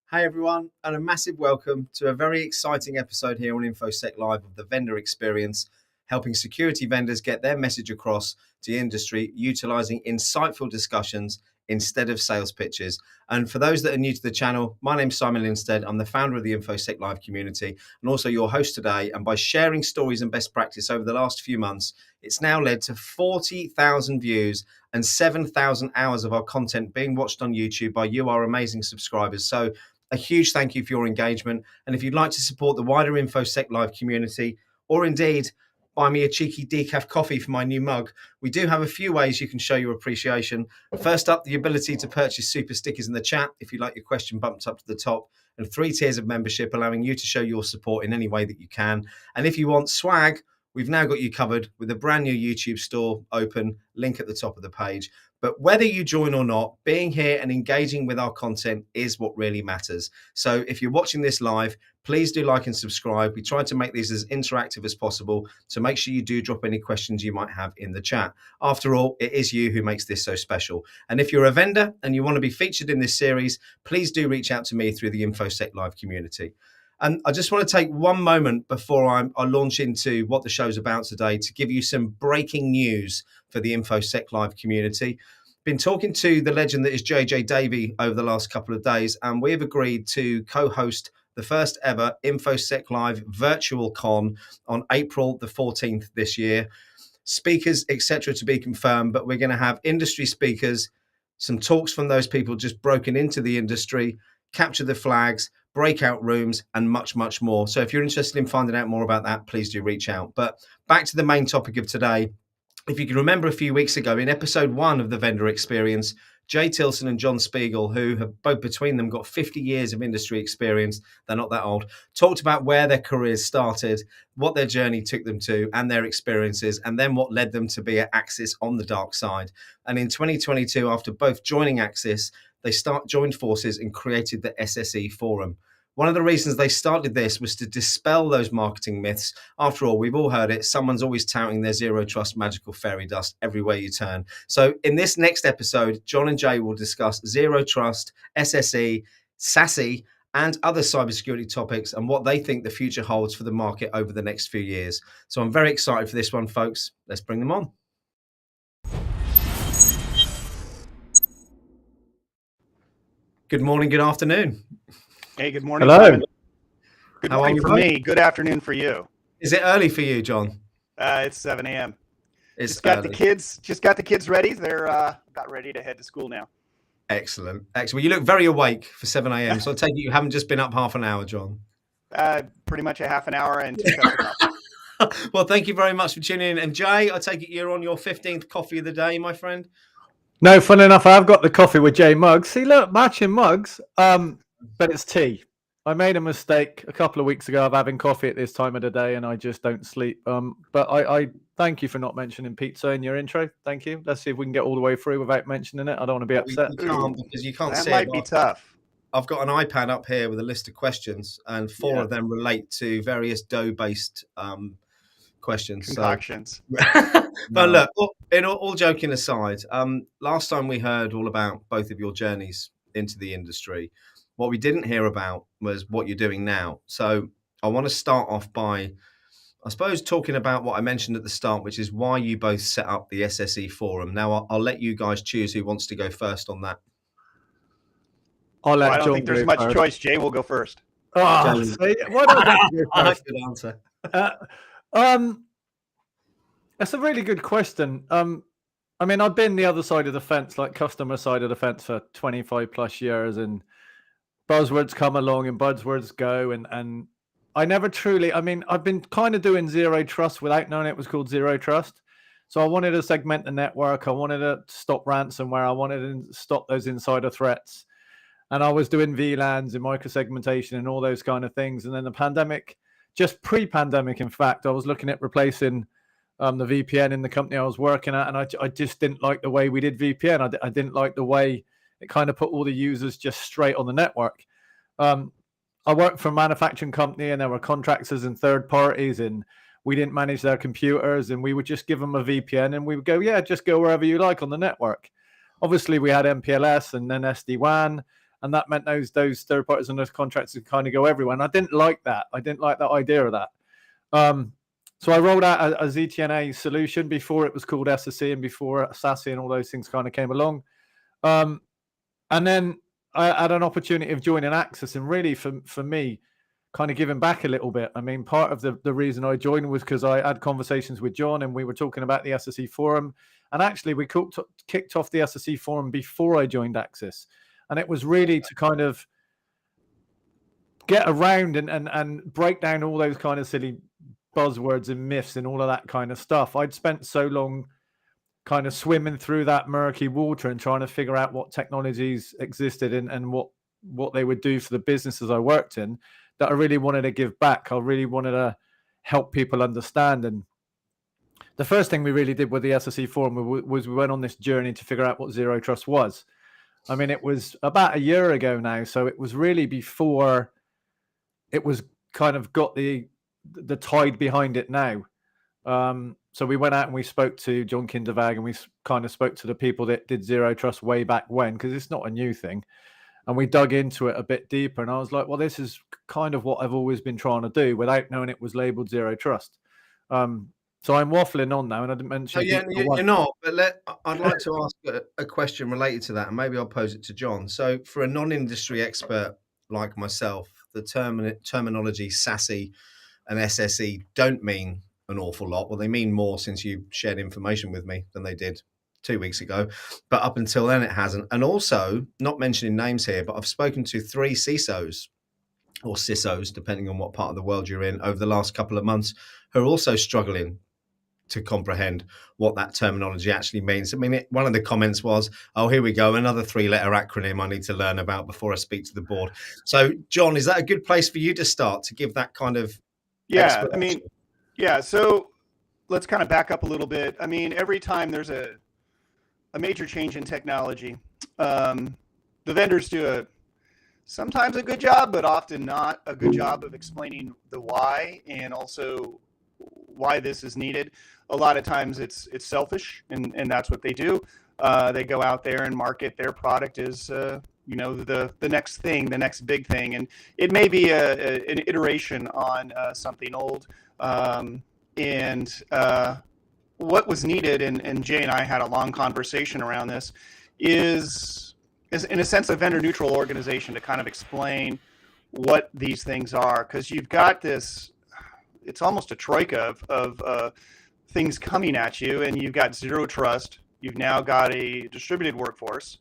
Hey everyone, and a massive welcome to a very exciting episode here on InfoSec Live of the Vendor Experience, helping security vendors get their message across to the industry, utilising insightful discussions instead of sales pitches. And for those that are new to the channel, my name's Simon Linstead. I'm the founder of the InfoSec Live community and also your host today. And by sharing stories and best practice over the last few months, it's now led to 40,000 views and 7,000 hours of our content being watched on YouTube by you, our amazing subscribers. So a huge thank you for your engagement. And if you'd like to support the wider InfoSec Live community, or indeed buy me a cheeky decaf coffee for my new mug, we do have a few ways you can show your appreciation. First up, the ability to purchase super stickers in the chat if you like your question bumped up to the top, and 3 tiers of membership allowing you to show your support in any way that you can. And if you want swag, we've now got you covered with a brand new YouTube store open, link at the top of the page. But whether you join or not, being here and engaging with our content is what really matters. So if you're watching this live, please do like and subscribe. We try to make these as interactive as possible, so make sure you do drop any questions you might have in the chat. After all, it is you who makes this so special. And if you're a vendor and you want to be featured in this series, please do reach out to me through the InfoSec Live community. And I just want to take one moment before I launch into what the show's about today to give you some breaking news for the InfoSec Live community. Been talking to the legend that is JJ Davey over the last couple of days, and we've agreed to co-host the first ever InfoSec Live virtual con on April the 14th this year. Speakers, etc. to be confirmed, but we're going to have industry speakers, some talks from those people just broken into the industry, capture the flags, breakout rooms, and much, much more. So if you're interested in finding out more about that, please do reach out. But back to the main topic of today. If you can remember a few weeks ago in episode 1 of the Vendor Experience, Jaye Tillson and John Spiegel, who have both between them got 50 years of industry experience, they're not that old, talked about where their careers started, what their journey took them to, and their experiences, and then what led them to be at Axis on the dark side. And in 2022, after both joining Axis, they joined forces and created the SSE Forum. One of the reasons they started this was to dispel those marketing myths. After all, we've all heard it. Someone's always touting their zero trust magical fairy dust everywhere you turn. So in this next episode, John and Jay will discuss zero trust, SSE, SASE, and other cybersecurity topics and what they think the future holds for the market over the next few years. So I'm very excited for this one, folks. Let's bring them on. Good morning, good afternoon. Hey, good morning. Hello. Simon. Good morning for me. Good afternoon for you. Is it early for you, John? It's 7 a.m. It's just got the kids ready. They're about ready to head to school now. Excellent. Well, you look very awake for 7 a.m. So I take it you haven't just been up half an hour, John. Pretty much a half an hour and 2 cups of coffee. Well, thank you very much for tuning in. And Jay, I take it you're on your 15th coffee of the day, my friend. No, fun enough, I've got the coffee with Jay mugs. See, look, matching mugs, but it's tea. I made a mistake a couple of weeks ago of having coffee at this time of the day, and I just don't sleep. But I thank you for not mentioning pizza in your intro. Thank you. Let's see if we can get all the way through without mentioning it. I don't want to be upset. We can't, because you can't that see might it. be tough. I've got an iPad up here with a list of questions, and 4 of them relate to various dough-based questions. Concoctions. But look, all joking aside, last time we heard all about both of your journeys into the industry. What we didn't hear about was what you're doing now. So I want to start off by I suppose talking about what I mentioned at the start, which is why you both set up the SSE Forum. Now, I'll let you guys choose who wants to go first on that. I'll let I don't John think there's go much first. choice. Jay will go first. Oh, Jay. see, why do I get to go first? Good answer. That's a really good question. I mean, I've been the other side of the fence, like customer side of the fence, for 25 plus years, and buzzwords come along and buzzwords go, and I never truly. I mean, I've been kind of doing zero trust without knowing it was called zero trust. So I wanted to segment the network. I wanted to stop ransomware. I wanted to stop those insider threats. And I was doing VLANs and microsegmentation and all those kind of things. And then the pandemic, just pre-pandemic, in fact, I was looking at replacing the VPN in the company I was working at. And I just didn't like the way we did VPN. I didn't like the way it kind of put all the users just straight on the network. I worked for a manufacturing company, and there were contractors and third parties, and we didn't manage their computers, and we would just give them a VPN, and we would go, yeah, just go wherever you like on the network. Obviously, we had MPLS and then SD-WAN, and that meant those third parties and those contractors could kind of go everywhere. And I didn't like that. I didn't like that idea of that. So I rolled out a ZTNA solution before it was called SSE and before SASE and all those things kind of came along. And then I had an opportunity of joining Access, and really for me, kind of giving back a little bit. I mean, part of the reason I joined was because I had conversations with John, and we were talking about the SSE Forum. And actually, we kicked off the SSE Forum before I joined Access. And it was really to kind of get around and break down all those kind of silly buzzwords and myths and all of that kind of stuff. I'd spent so long kind of swimming through that murky water and trying to figure out what technologies existed and what they would do for the businesses I worked in, that I really wanted to give back. I really wanted to help people understand. And the first thing we really did with the SSE Forum was we went on this journey to figure out what zero trust was. I mean, it was about a year ago now, so it was really before it was kind of got the tide behind it now. So we went out and we spoke to John Kindervag, and we kind of spoke to the people that did zero trust way back when, because it's not a new thing. And we dug into it a bit deeper, and I was like, well, this is kind of what I've always been trying to do without knowing it was labeled zero trust. So I'm waffling on now, and I didn't mention. Oh, yeah, you're not. But I'd like to ask a question related to that, and maybe I'll pose it to John. So, for a non-industry expert like myself, the terminology SASE and SSE don't mean an awful lot. Well, they mean more since you shared information with me than they did 2 weeks ago. But up until then, it hasn't. And also, not mentioning names here, but I've spoken to 3 CISOs or CISOs, depending on what part of the world you're in, over the last couple of months, who are also struggling to comprehend what that terminology actually means. I mean, one of the comments was, oh, here we go, another 3-letter acronym I need to learn about before I speak to the board. So, John, is that a good place for you to start, to give that kind of explanation? I mean, yeah, so let's kind of back up a little bit. I mean, every time there's a major change in technology, the vendors do sometimes a good job, but often not a good job of explaining the why, and also why this is needed. A lot of times it's selfish, and that's what they do. They go out there and market their product as the next thing, the next big thing, and it may be an iteration on something old. What was needed, and Jay and I had a long conversation around this, is in a sense a vendor neutral organization to kind of explain what these things are, because you've got this, it's almost a troika of things coming at you, and you've got zero trust, you've now got a distributed workforce,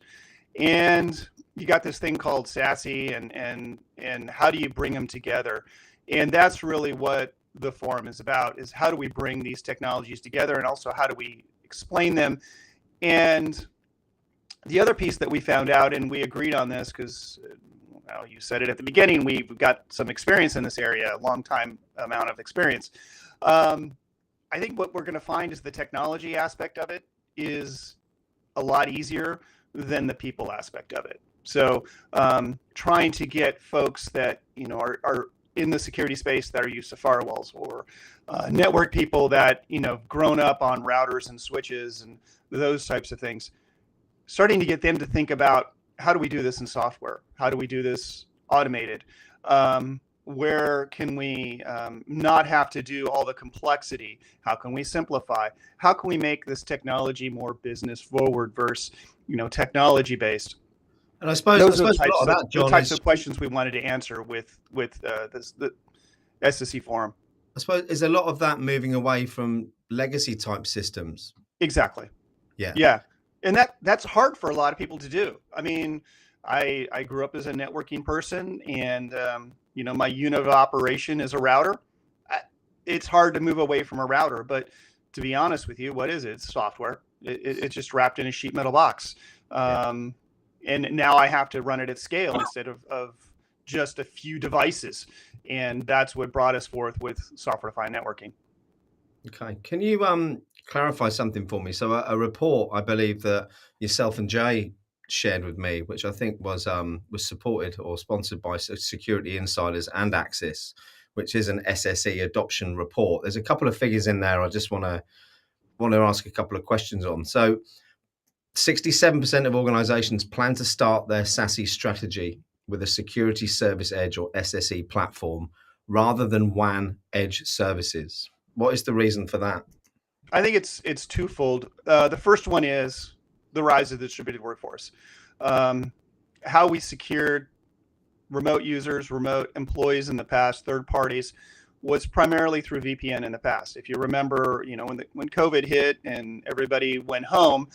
and you got this thing called SASE, and how do you bring them together? And that's really what the forum is about, is how do we bring these technologies together, and also how do we explain them. And the other piece that we found out, and we agreed on this because, well, you said it at the beginning, we've got some experience in this area, a long time amount of experience. I think what we're going to find is the technology aspect of it is a lot easier than the people aspect of it. So trying to get folks that are in the security space that are used to firewalls, or network people that grown up on routers and switches and those types of things, starting to get them to think about, how do we do this in software? How do we do this automated? Where can we not have to do all the complexity? How can we simplify? How can we make this technology more business forward versus, technology based? And I suppose Those a are lot of that, the John, types is of questions we wanted to answer with the SSE Forum. I suppose is a lot of that moving away from legacy type systems. Exactly. Yeah. Yeah. And that's hard for a lot of people to do. I mean, I grew up as a networking person, and my unit of operation is a router. It's hard to move away from a router, but to be honest with you, what is it? It's software. It's just wrapped in a sheet metal box. And now I have to run it at scale instead of just a few devices. And that's what brought us forth with software-defined networking. Okay. Can you clarify something for me? So a report, I believe that yourself and Jay shared with me, which I think was supported or sponsored by Security Insiders and Axis, which is an SSE adoption report. There's a couple of figures in there I just want to ask a couple of questions on. So 67% of organizations plan to start their SASE strategy with a security service edge or SSE platform rather than WAN edge services. What is the reason for that? I think it's twofold. The first one is the rise of the distributed workforce. How we secured remote users, remote employees in the past, third parties, was primarily through VPN in the past. If you remember, when COVID hit and everybody went home,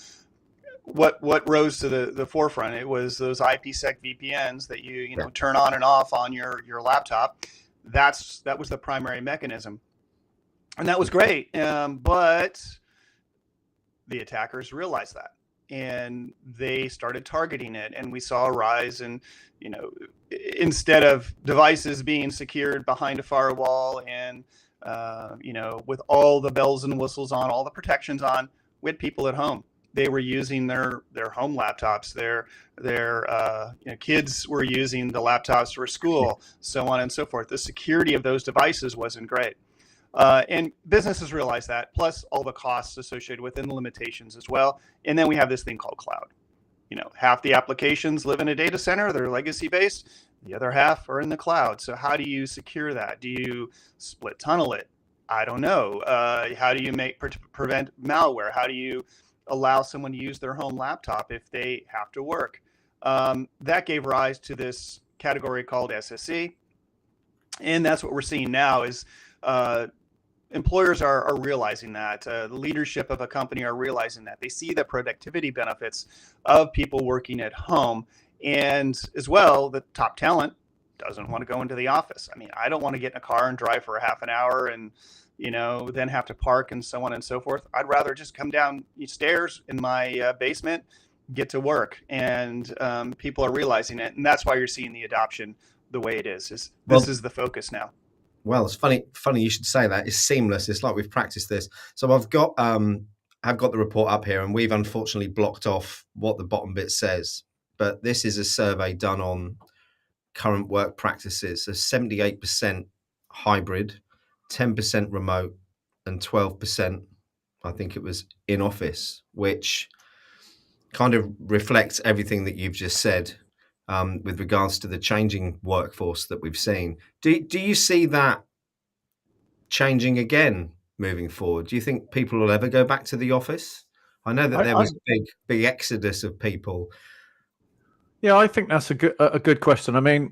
what rose to the forefront? It was those IPsec VPNs that you turn on and off on your laptop. That was the primary mechanism, and that was great. But the attackers realized that, and they started targeting it, and we saw a rise in, instead of devices being secured behind a firewall and with all the bells and whistles on, all the protections on, we had people at home. They were using their home laptops. Their kids were using the laptops for school, so on and so forth. The security of those devices wasn't great. And businesses realize that, plus all the costs associated with it and the limitations as well. And then we have this thing called cloud. Half the applications live in a data center, they're legacy based. The other half are in the cloud. So how do you secure that? Do you split tunnel it? I don't know. How do you prevent malware? How do you allow someone to use their home laptop if they have to work? That gave rise to this category called SSE. And that's what we're seeing now is employers are realizing that. The leadership of a company are realizing that. They see the productivity benefits of people working at home. And as well, the top talent doesn't want to go into the office. I mean, I don't want to get in a car and drive for a half an hour and then have to park and so on and so forth. I'd rather just come down stairs in my basement, get to work. And people are realizing it. And that's why you're seeing the adoption the way it is. This is the focus now. Well, it's funny you should say that. It's seamless. It's like we've practiced this. So I've got the report up here, and we've unfortunately blocked off what the bottom bit says. But this is a survey done on current work practices. So 78% hybrid, 10% remote, and 12%, I think it was, in office, which kind of reflects everything that you've just said with regards to the changing workforce that we've seen. Do you see that changing again moving forward? Do you think people will ever go back to the office? I know that there was a big exodus of people. Yeah, I think that's a good question. I mean,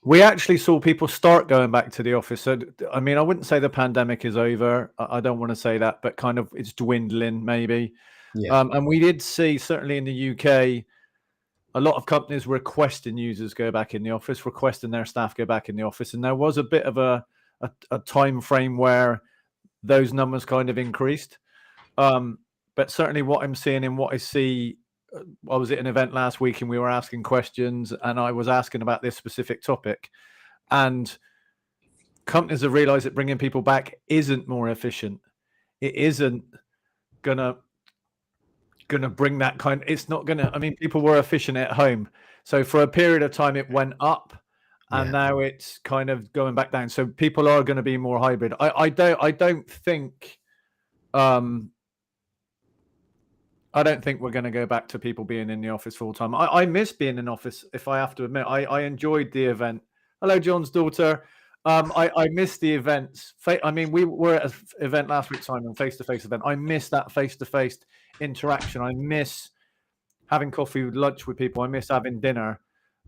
we actually saw people start going back to the office. So, I mean, I wouldn't say the pandemic is over. I don't want to say that, but kind of it's dwindling maybe. Yeah. And we did see, certainly in the UK, a lot of companies requesting users go back in the office, requesting their staff go back in the office. And there was a bit of a time frame where those numbers kind of increased. But certainly what I'm seeing and what I see, I was at an event last week and we were asking questions and I was asking about this specific topic. And companies have realized that bringing people back isn't more efficient. It isn't gonna bring that kind. It's not gonna. I mean, people were efficient at home, so for a period of time it went up, and now it's kind of going back down. So people are going to be more hybrid. I don't think. I don't think we're going to go back to people being in the office full time. I miss being in office, if I have to admit. I enjoyed the event Hello, John's daughter. I missed the events. I mean, we were at an event last week, Simon, face-to-face event. I miss that face-to-face interaction. I miss having coffee with lunch with people. I miss having dinner.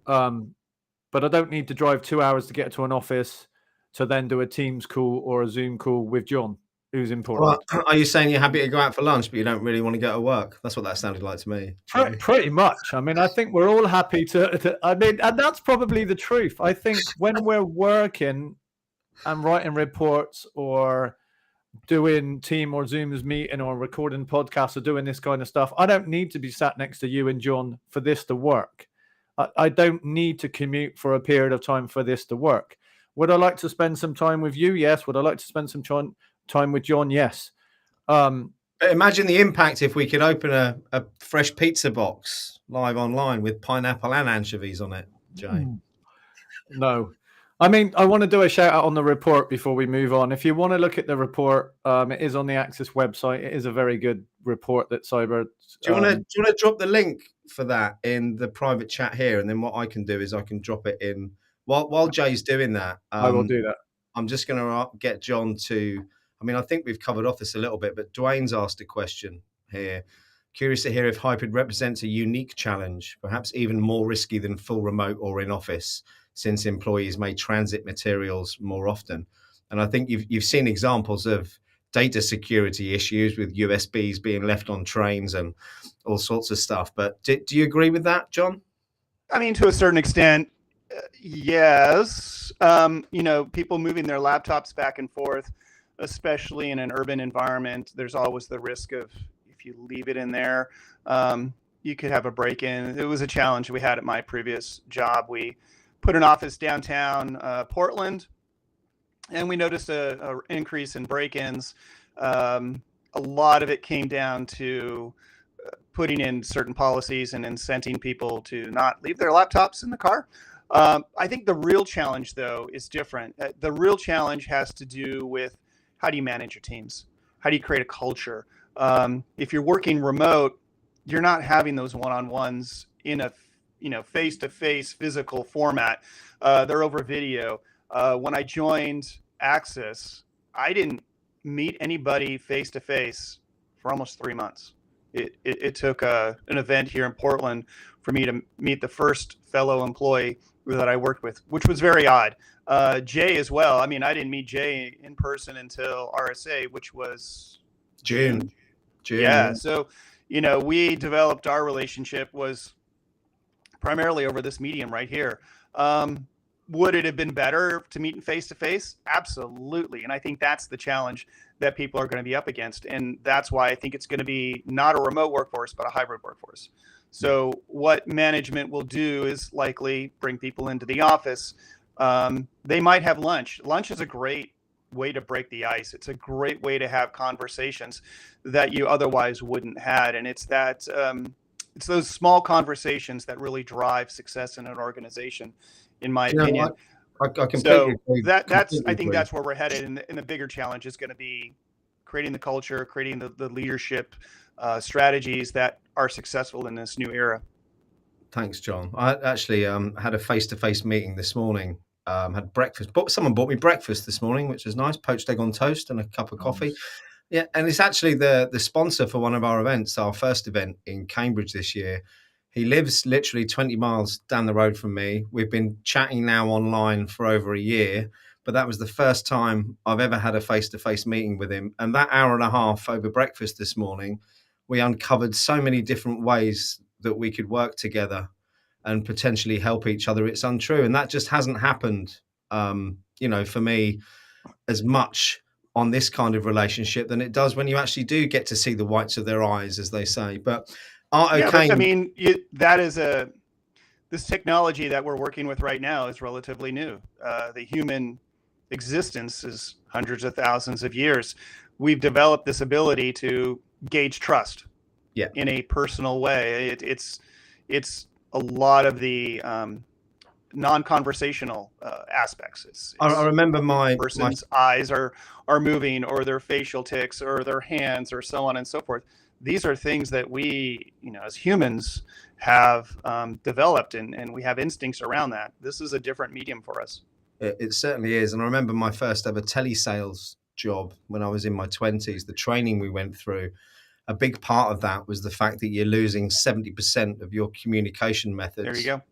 But I don't need to drive 2 hours to get to an office to then do a Teams call or a Zoom call with John, who's important. Well, are you saying you're happy to go out for lunch, but you don't really want to go to work? That's what that sounded like to me. Pretty much. I mean, I think we're all happy I mean, and that's probably the truth. I think when we're working and writing reports or doing team or Zoom's meeting or recording podcasts or doing this kind of stuff, I don't need to be sat next to you and John for this to work. I don't need to commute for a period of time for this to work. Would I like to spend some time with you? Yes. Would I like to spend some time with John? Yes. Imagine the impact if we could open a fresh pizza box live online with pineapple and anchovies on it, Jay. No. I mean, I want to do a shout out on the report before we move on. If you want to look at the report, it is on the Axis website. It is a very good report that Cyber. Do you want to drop the link for that in the private chat here? And then what I can do is I can drop it in while Jay's doing that. I will do that. I'm just going to get John to. I mean, I think we've covered off this a little bit, but Dwayne's asked a question here. Curious to hear if hybrid represents a unique challenge, perhaps even more risky than full remote or in office, since employees may transit materials more often. And I think you've seen examples of data security issues with USBs being left on trains and all sorts of stuff. But do you agree with that, John? I mean, to a certain extent, yes. People moving their laptops back and forth, especially in an urban environment, there's always the risk of, if you leave it in there, you could have a break-in. It was a challenge we had at my previous job. We put an office downtown Portland, and we noticed an increase in break-ins. A lot of it came down to putting in certain policies and incenting people to not leave their laptops in the car. I think the real challenge, though, is different. The real challenge has to do with how do you manage your teams? How do you create a culture? If you're working remote, you're not having those one-on-ones in a face-to-face physical format. They're over video. When I joined Axis, I didn't meet anybody face-to-face for almost 3 months. It took an event here in Portland for me to meet the first fellow employee that I worked with, which was very odd. Jay as well. I mean, I didn't meet Jay in person until RSA, which was June. Yeah. So, we developed our relationship was primarily over this medium right here. Would it have been better to meet in face-to-face? Absolutely. And I think that's the challenge that people are going to be up against. And that's why I think it's going to be not a remote workforce, but a hybrid workforce. So what management will do is likely bring people into the office. They might have lunch. Lunch is a great way to break the ice. It's a great way to have conversations that you otherwise wouldn't had. And it's that it's those small conversations that really drive success in an organization, in my opinion. I completely agree. I think that's where we're headed. And the bigger challenge is going to be creating the culture, creating the leadership strategies that are successful in this new era. Thanks, John. I actually had a face-to-face meeting this morning. Had breakfast. Someone bought me breakfast this morning, which is nice. Poached egg on toast and a cup of coffee. Yeah, and it's actually the sponsor for one of our events, our first event in Cambridge this year. He lives literally 20 miles down the road from me. We've been chatting now online for over a year, but that was the first time I've ever had a face-to-face meeting with him. And that hour and a half over breakfast this morning, we uncovered so many different ways that we could work together and potentially help each other. It's untrue. And that just hasn't happened, for me as much on this kind of relationship than it does when you actually do get to see the whites of their eyes, as they say. But I mean, this technology that we're working with right now is relatively new. The human existence is hundreds of thousands of years. We've developed this ability to gauge trust in a personal way. It's a lot of the non-conversational aspects. I remember my person's eyes are moving, or their facial tics, or their hands, or so on and so forth. these are things that we, as humans have developed, and we have instincts around that. This is a different medium for us. It certainly is. And I remember my first ever telesales job when I was in my 20s, the training we went through. A big part of that was the fact that you're losing 70% of your communication methods. There you go.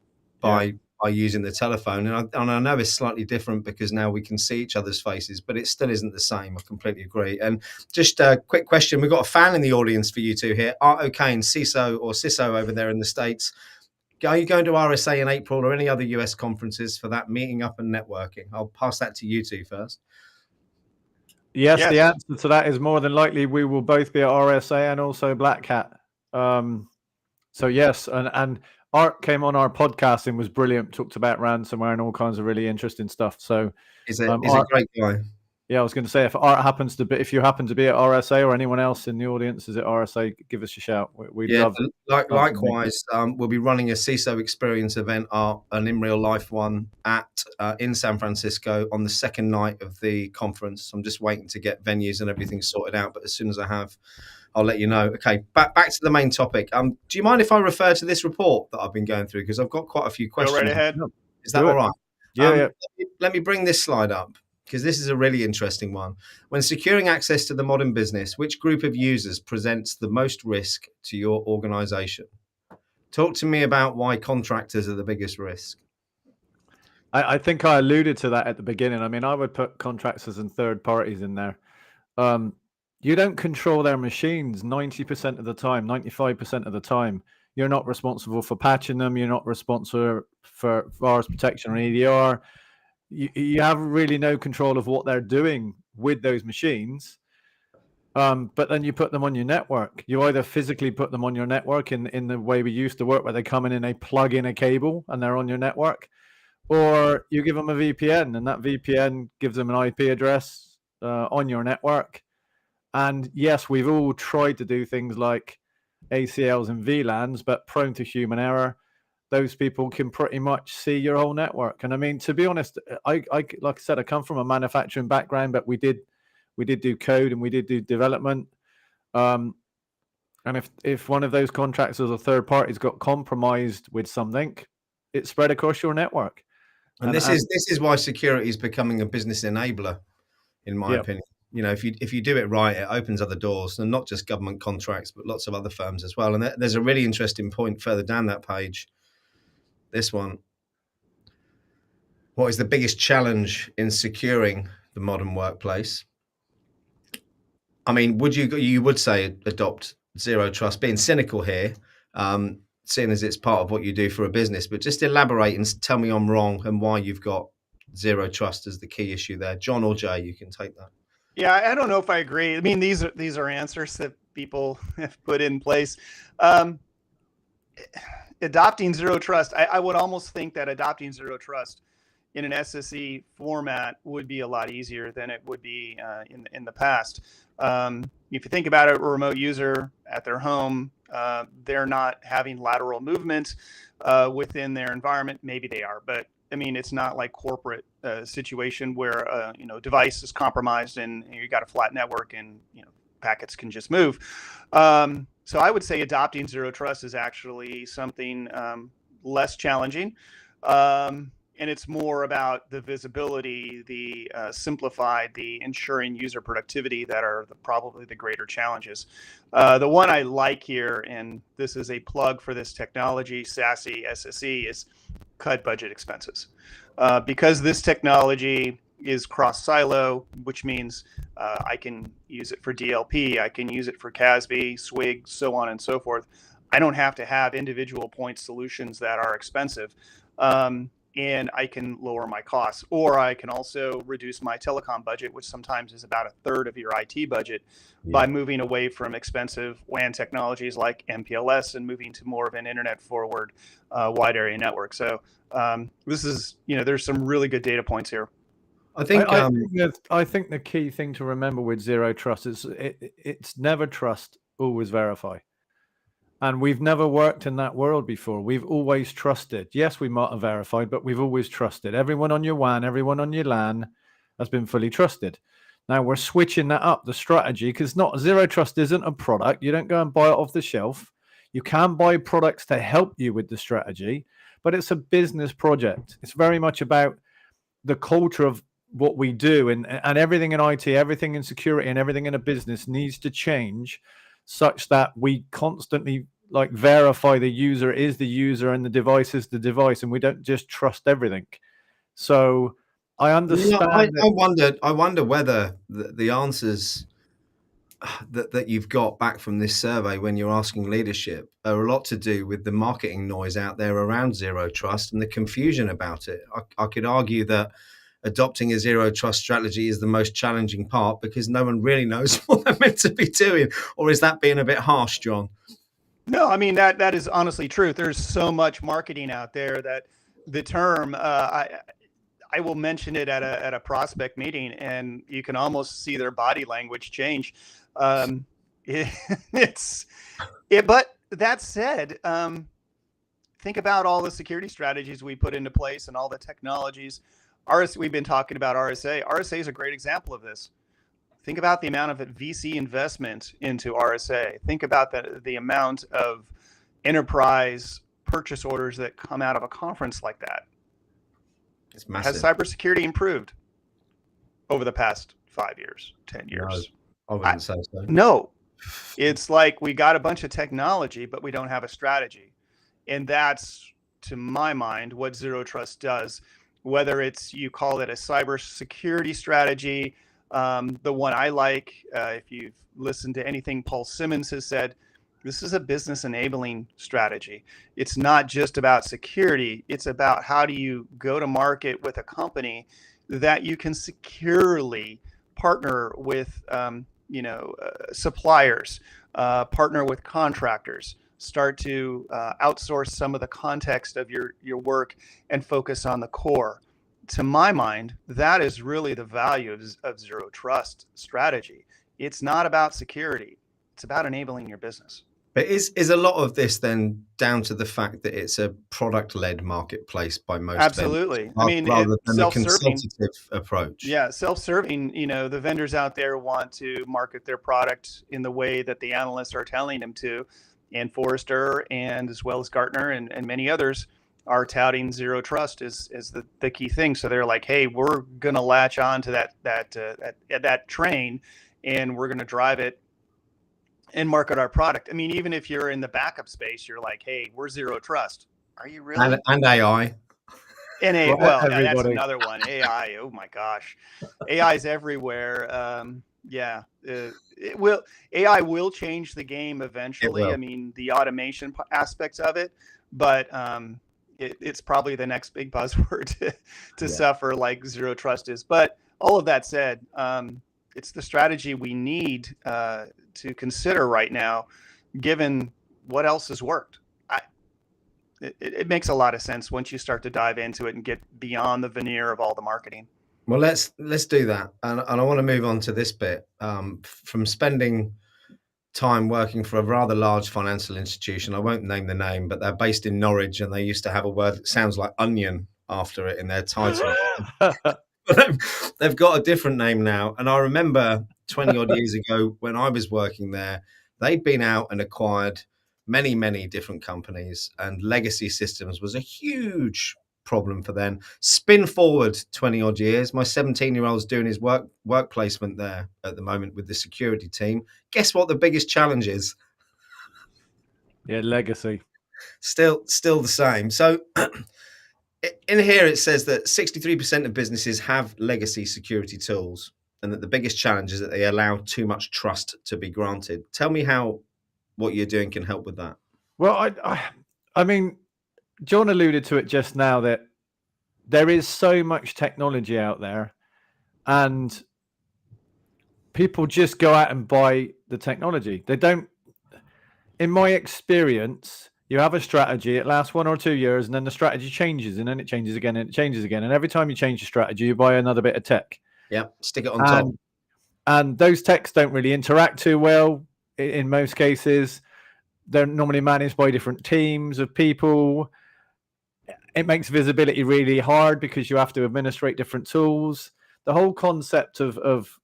By using the telephone. And I know it's slightly different because now we can see each other's faces, but it still isn't the same. I completely agree. And just a quick question. We've got a fan in the audience for you two here. Art O'Kane, CISO or CISO over there in the States. Are you going to RSA in April or any other US conferences for that meeting up and networking? I'll pass that to you two first. Yes, the answer to that is more than likely we will both be at RSA and also Black Hat. So yes, and Art came on our podcast and was brilliant, talked about ransomware and all kinds of really interesting stuff. So he's a great guy. Yeah, I was going to say, if you happen to be at RSA or anyone else in the audience is at RSA, give us a shout. We'd love. Likewise, we'll be running a CISO experience event, an in real life one in San Francisco on the second night of the conference. I'm just waiting to get venues and everything sorted out, but as soon as I have, I'll let you know. Okay, back to the main topic. Do you mind if I refer to this report that I've been going through, because I've got quite a few questions? Go right ahead. Is that all right? Yeah. Let me bring this slide up, because this is a really interesting one. When securing access to the modern business, which group of users presents the most risk to your organization? Talk to me about why contractors are the biggest risk. I think I alluded to that at the beginning. I mean, I would put contractors and third parties in there. You don't control their machines 90% of the time, 95% of the time. You're not responsible for patching them. You're not responsible for virus protection or EDR. You have really no control of what they're doing with those machines. But then you put them on your network. You either physically put them on your network in the way we used to work, where they come in and they plug in a cable and they're on your network, or you give them a VPN, and that VPN gives them an IP address on your network. And yes, we've all tried to do things like ACLs and VLANs, but prone to human error. Those people can pretty much see your whole network. And I mean, to be honest, I like I said, I come from a manufacturing background, but we did do code and we did do development. And if one of those contractors or third parties got compromised with something, it spread across your network. And this is why security is becoming a business enabler, in my opinion. You know, if you do it right, it opens other doors, and not just government contracts, but lots of other firms as well. And there's a really interesting point further down that page. This one. What is the biggest challenge in securing the modern workplace? I mean, you would say adopt zero trust, being cynical here, seeing as it's part of what you do for a business, but just elaborate and tell me I'm wrong and why you've got zero trust as the key issue there. John or Jay, you can take that. Yeah, I don't know if I agree. I mean, these are answers that people have put in place. Adopting zero trust, I would almost think that adopting zero trust in an SSE format would be a lot easier than it would be in the past. If you think about it, a remote user at their home, they're not having lateral movement within their environment. Maybe they are, but I mean, it's not like corporate situation where device is compromised and you got a flat network and packets can just move. So I would say adopting zero trust is actually something less challenging. And it's more about the visibility, the simplified, the ensuring user productivity that are probably the greater challenges. The one I like here, and this is a plug for this technology, SASE, SSE, is cut budget expenses. Because this technology is cross-silo, which means I can use it for DLP, I can use it for CASB, SWIG, so on and so forth. I don't have to have individual point solutions that are expensive. And I can lower my costs, or I can also reduce my telecom budget, which sometimes is about a third of your IT budget, by moving away from expensive WAN technologies like MPLS and moving to more of an internet forward wide area network. So this is, there's some really good data points here. I think the key thing to remember with zero trust is it's never trust, always verify. And we've never worked in that world before. We've always trusted. Yes, we might have verified, but we've always trusted. Everyone on your WAN, everyone on your LAN has been fully trusted. Now we're switching that up, the strategy, because Zero Trust isn't a product. You don't go and buy it off the shelf. You can buy products to help you with the strategy, but it's a business project. It's very much about the culture of what we do, and everything in IT, everything in security, and everything in a business needs to change such that we constantly like verify the user is the user and the device is the device, and we don't just trust everything. So I understand. I wonder whether the answers that you've got back from this survey when you're asking leadership are a lot to do with the marketing noise out there around Zero Trust and the confusion about it. I could argue that adopting a Zero Trust strategy is the most challenging part because no one really knows what they're meant to be doing. Or is that being a bit harsh, John? No, I mean, that is honestly true. There's so much marketing out there that the term, I will mention it at a prospect meeting, and you can almost see their body language change. But that said, think about all the security strategies we put into place and all the technologies. We've been talking about RSA. RSA is a great example of this. Think about the amount of VC investment into RSA. Think about the amount of enterprise purchase orders that come out of a conference like that. It's massive. Has cybersecurity improved over the past 5 years, 10 years? No, I wouldn't say so. No. It's like we got a bunch of technology, but we don't have a strategy. And that's, to my mind, what Zero Trust does. Whether it's, you call it a cybersecurity strategy, the one I like, if you've listened to anything Paul Simmons has said, this is a business enabling strategy. It's not just about security. It's about how do you go to market with a company that you can securely partner with, suppliers, partner with contractors, start to outsource some of the context of your work and focus on the core. To my mind, that is really the value of Zero Trust strategy. It's not about security. It's about enabling your business. But is a lot of this then down to the fact that it's a product-led marketplace by most Absolutely. vendors, rather than a self-serving consultative approach? Yeah, self-serving, the vendors out there want to market their product in the way that the analysts are telling them to. And Forrester, and as well as Gartner and many others, are touting Zero Trust as the key thing. So they're like, hey, we're going to latch on to that train, and we're going to drive it and market our product. I mean, even if you're in the backup space, you're like, hey, we're Zero Trust. Are you really? And AI. That's another one. AI. Oh my gosh, AI is everywhere. AI will change the game eventually. I mean, the automation aspects of it, but it's probably the next big buzzword to suffer like Zero Trust is. But all of that said, it's the strategy we need to consider right now, given what else has worked. It makes a lot of sense once you start to dive into it and get beyond the veneer of all the marketing. Well, let's do that. And I want to move on to this bit. From spending time working for a rather large financial institution, I won't name the name, but they're based in Norwich, and they used to have a word that sounds like onion after it in their title. They've got a different name now. And I remember 20 odd years ago when I was working there, they'd been out and acquired many, many different companies, and legacy systems was a huge problem for them. Spin forward 20 odd years, my 17-year-old's doing his work placement there at the moment with the security team. Guess what the biggest challenge is? Yeah, legacy. Still the same. So in here it says that 63% of businesses have legacy security tools, and that the biggest challenge is that they allow too much trust to be granted. Tell me how what you're doing can help with that. Well, I mean, John alluded to it just now, that there is so much technology out there, and people just go out and buy the technology. They don't, in my experience, you have a strategy, it lasts 1 or 2 years, and then the strategy changes, and then it changes again, and it changes again. And every time you change your strategy, you buy another bit of tech. Yeah, stick it on top. And those techs don't really interact too well in most cases. They're normally managed by different teams of people. It makes visibility really hard because you have to administrate different tools. The whole concept of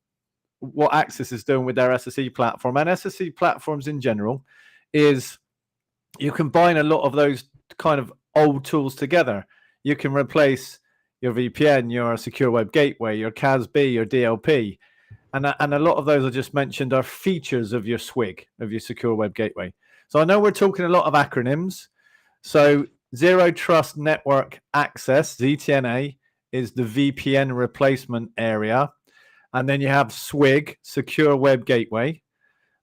what Access is doing with their SSE platform and SSE platforms in general is you combine a lot of those kind of old tools together. You can replace your VPN, your secure web gateway, your CASB, your DLP. And a lot of those I just mentioned are features of your SWG, of your secure web gateway. So I know we're talking a lot of acronyms. So Zero Trust Network Access, ZTNA, is the VPN replacement area. And then you have SWG, Secure Web Gateway.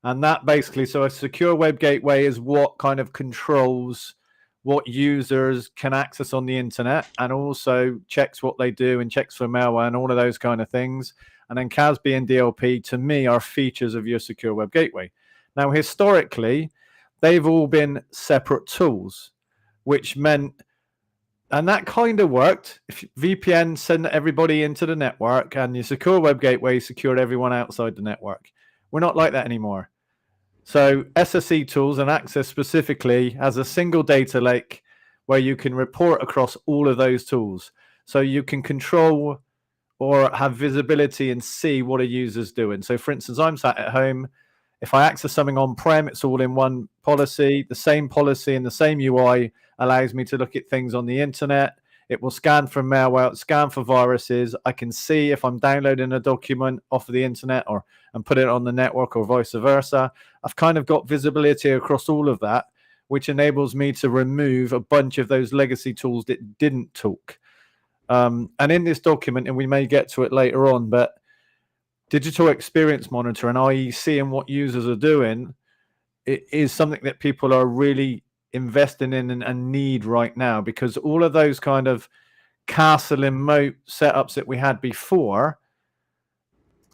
And that basically, so a secure web gateway is what kind of controls what users can access on the internet and also checks what they do and checks for malware and all of those kind of things. And then CASB and DLP, to me, are features of your secure web gateway. Now, historically, they've all been separate tools, which meant, and that kind of worked. If VPN sent everybody into the network and your secure web gateway secured everyone outside the network. We're not like that anymore. So SSE tools and Access specifically has a single data lake where you can report across all of those tools. So you can control or have visibility and see what a user's doing. So for instance, I'm sat at home. If I access something on-prem, it's all in one policy. The same policy and the same UI allows me to look at things on the internet. It will scan for malware, scan for viruses. I can see if I'm downloading a document off of the internet and put it on the network or vice versa. I've kind of got visibility across all of that, which enables me to remove a bunch of those legacy tools that didn't talk. And in this document, and we may get to it later on, but digital experience monitoring, i.e. seeing what users are doing, it is something that people are really investing in and need right now, because all of those kind of castle and moat setups that we had before,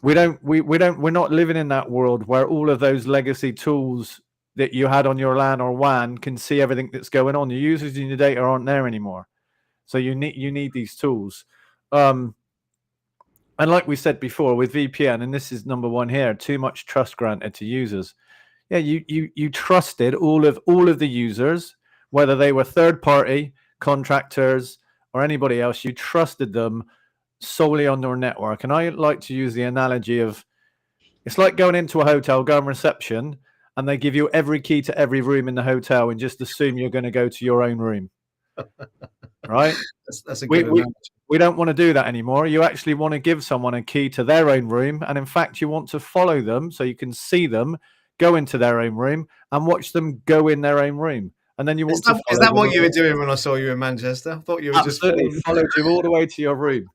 we're not living in that world where all of those legacy tools that you had on your LAN or WAN can see everything that's going on. Your users and your data aren't there anymore. So you need these tools. And like we said before with VPN, and this is number one here, too much trust granted to users. Yeah, you trusted all of the users, whether they were third party, contractors, or anybody else. You trusted them solely on your network. And I like to use the analogy of, it's like going into a hotel, going reception, and they give you every key to every room in the hotel and just assume you're going to go to your own room. Right? That's a good analogy. We don't want to do that anymore. You actually want to give someone a key to their own room. And in fact, you want to follow them so you can see them go into their own room and watch them go in their own room. And then you want to. Is that what you were doing when I saw you in Manchester? I thought you were absolutely just followed you all the way to your room.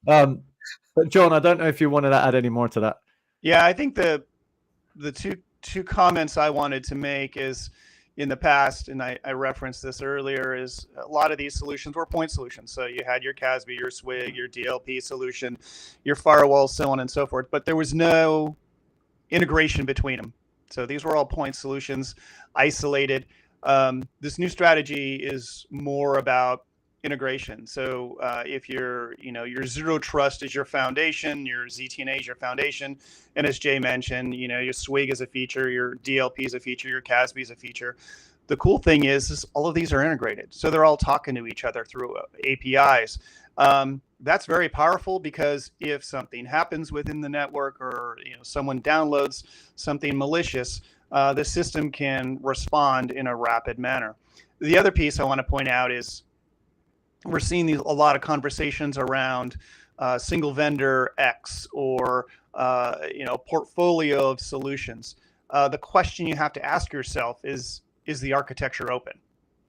But John, I don't know if you wanted to add any more to that. Yeah, I think the two comments I wanted to make is, in the past, and I referenced this earlier, is a lot of these solutions were point solutions. So you had your CASB, your SWG, your DLP solution, your firewall, so on and so forth, but there was no integration between them. So these were all point solutions, isolated. This new strategy is more about integration. So if your zero trust is your foundation, your ZTNA is your foundation, and as Jay mentioned, your SWG is a feature, your DLP is a feature, your CASB is a feature. The cool thing is all of these are integrated, so they're all talking to each other through APIs. That's very powerful, because if something happens within the network, or someone downloads something malicious, the system can respond in a rapid manner. The other piece I want to point out is, we're seeing a lot of conversations around single vendor X or portfolio of solutions. The question you have to ask yourself is the architecture open?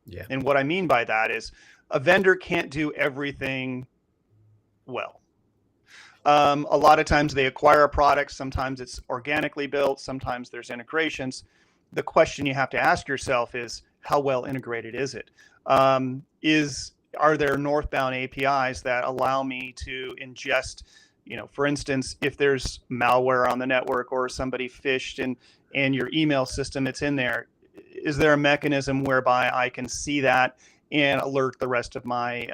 Yeah. And what I mean by that is, a vendor can't do everything well. A lot of times they acquire a product. Sometimes it's organically built. Sometimes there's integrations. The question you have to ask yourself is, how well integrated is it? Are there northbound APIs that allow me to ingest, for instance, if there's malware on the network or somebody phished and your email system, it's in there, is there a mechanism whereby I can see that and alert the rest of my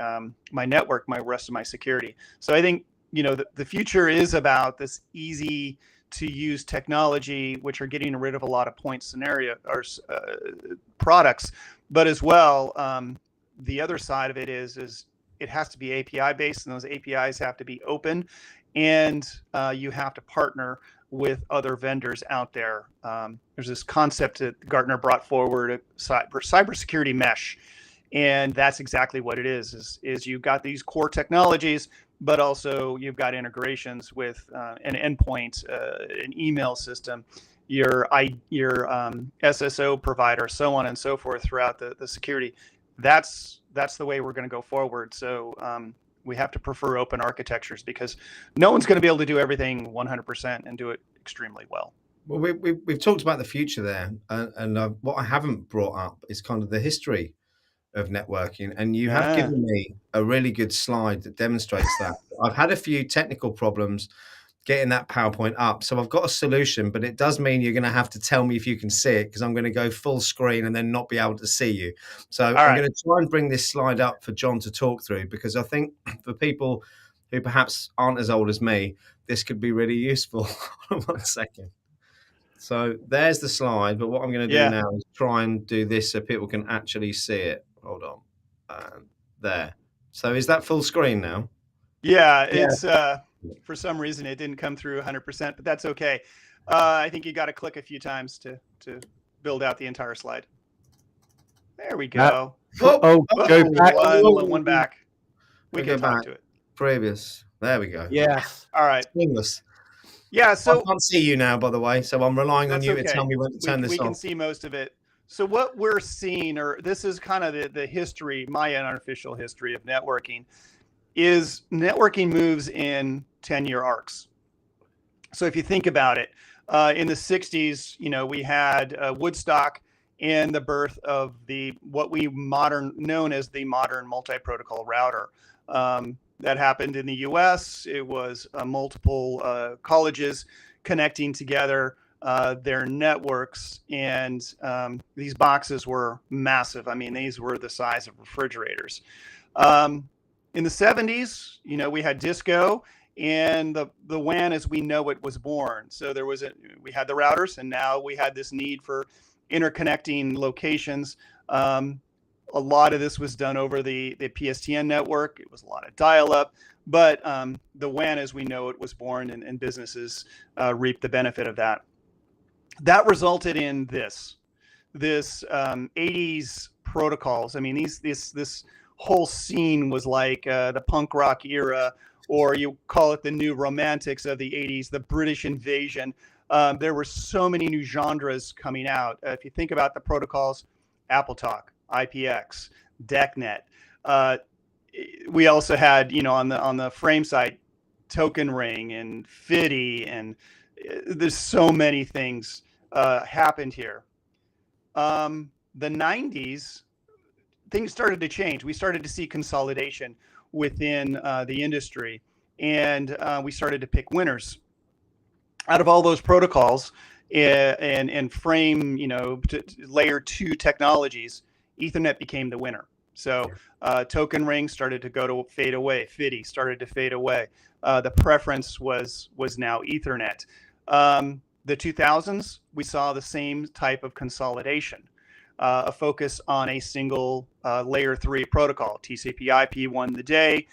my network, rest of my security? So I think, the future is about this easy to use technology, which are getting rid of a lot of point scenario or products, but as well, the other side of it is it has to be API based, and those APIs have to be open. and you have to partner with other vendors out there. There's this concept that Gartner brought forward, a cybersecurity mesh, and that's exactly what it is you've got these core technologies, but also you've got integrations with an endpoint, an email system, your SSO provider, so on and so forth throughout the security. That's the way we're going to go forward. So we have to prefer open architectures because no one's going to be able to do everything 100% and do it extremely well. Well, we've talked about the future there, and what I haven't brought up is kind of the history of networking. And you have given me a really good slide that demonstrates that. I've had a few technical problems getting that PowerPoint up, so I've got a solution, but it does mean you're going to have to tell me if you can see it, because I'm going to go full screen and then not be able to see you. So I'm going to try and bring this slide up for John to talk through, because I think for people who perhaps aren't as old as me, this could be really useful. 1 second. So there's the slide, but what I'm going to do now is try and do this so people can actually see it. Hold on. There. So is that full screen now? Yeah, it's for some reason it didn't come through 100%, but that's okay. I think you got to click a few times to build out the entire slide. There we go. Go back. One back. We can talk to it. Previous. There we go. Yes. All right. Seamless. Yeah. So I can't see you now, by the way, so I'm relying on you to tell me when to turn this on. We can see most of it. So what we're seeing, or this is kind of the history, my unofficial history of networking, is networking moves in 10-year arcs. So if you think about it, in the 60s, we had Woodstock and the birth of what we known as the modern multi-protocol router. That happened in the US. It was multiple colleges connecting together their networks, and these boxes were massive. I mean, these were the size of refrigerators. In the 70s, we had disco, and the WAN as we know it was born. So we had the routers, and now we had this need for interconnecting locations. A lot of this was done over the PSTN network. It was a lot of dial-up, but the WAN as we know it was born, and businesses reaped the benefit of that. That resulted in this 80s protocols. I mean, this whole scene was like the punk rock era, or you call it the new romantics of the 80s, the British invasion. There were so many new genres coming out. If you think about the protocols, AppleTalk, IPX, DECnet. We also had, on the frame side, Token Ring and FIDI, and there's so many things happened here. The 90s, things started to change. We started to see consolidation within the industry, and we started to pick winners out of all those protocols and frame, layer 2 technologies. Ethernet became the winner. So Token Ring started to fade away. FIDI started to fade away. The preference was now Ethernet. The 2000s, we saw the same type of consolidation. A focus on a single layer 3 protocol. TCP/IP won the day.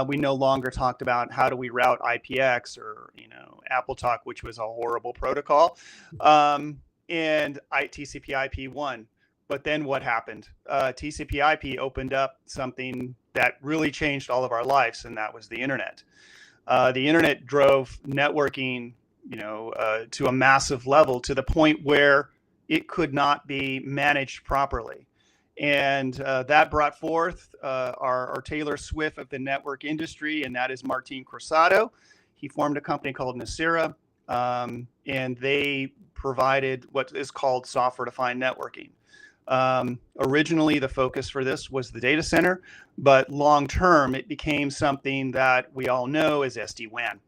We no longer talked about how do we route IPX or AppleTalk, which was a horrible protocol, and TCP/IP won. But then what happened? TCP/IP opened up something that really changed all of our lives, and that was the internet. The internet drove networking, to a massive level, to the point where it could not be managed properly. And that brought forth our Taylor Swift of the network industry, and that is Martin Cruzado. He formed a company called Nicira, and they provided what is called software-defined networking. Originally, the focus for this was the data center, but long-term, it became something that we all know as SD-WAN.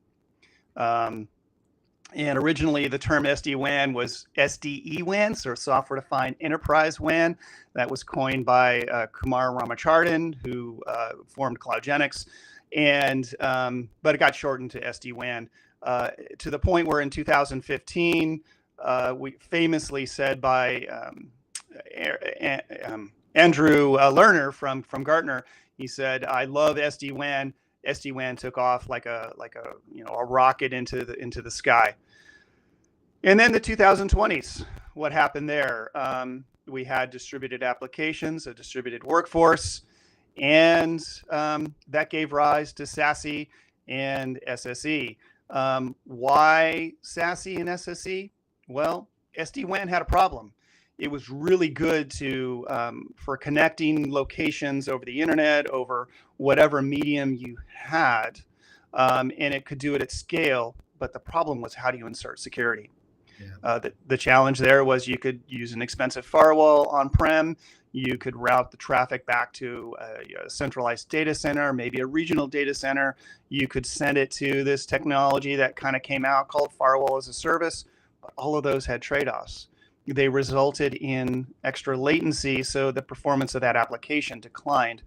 And originally, the term SD-WAN was SDE-WAN, so software-defined enterprise WAN. That was coined by Kumar Ramachandran, who formed CloudGenix, but it got shortened to SD-WAN to the point where in 2015, we famously said by Andrew Lerner from Gartner, he said, "I love SD-WAN. SD-WAN took off like a a rocket into the sky. And then the 2020s, what happened there? We had distributed applications, a distributed workforce, and that gave rise to SASE and SSE. Why SASE and SSE? Well, SD-WAN had a problem. It was really good to for connecting locations over the internet, over whatever medium you had, and it could do it at scale. But the problem was, how do you insert security? Yeah. The challenge there was you could use an expensive firewall on-prem. You could route the traffic back to a centralized data center, maybe a regional data center. You could send it to this technology that kind of came out called firewall as a service. But all of those had trade-offs. They resulted in extra latency, so the performance of that application declined.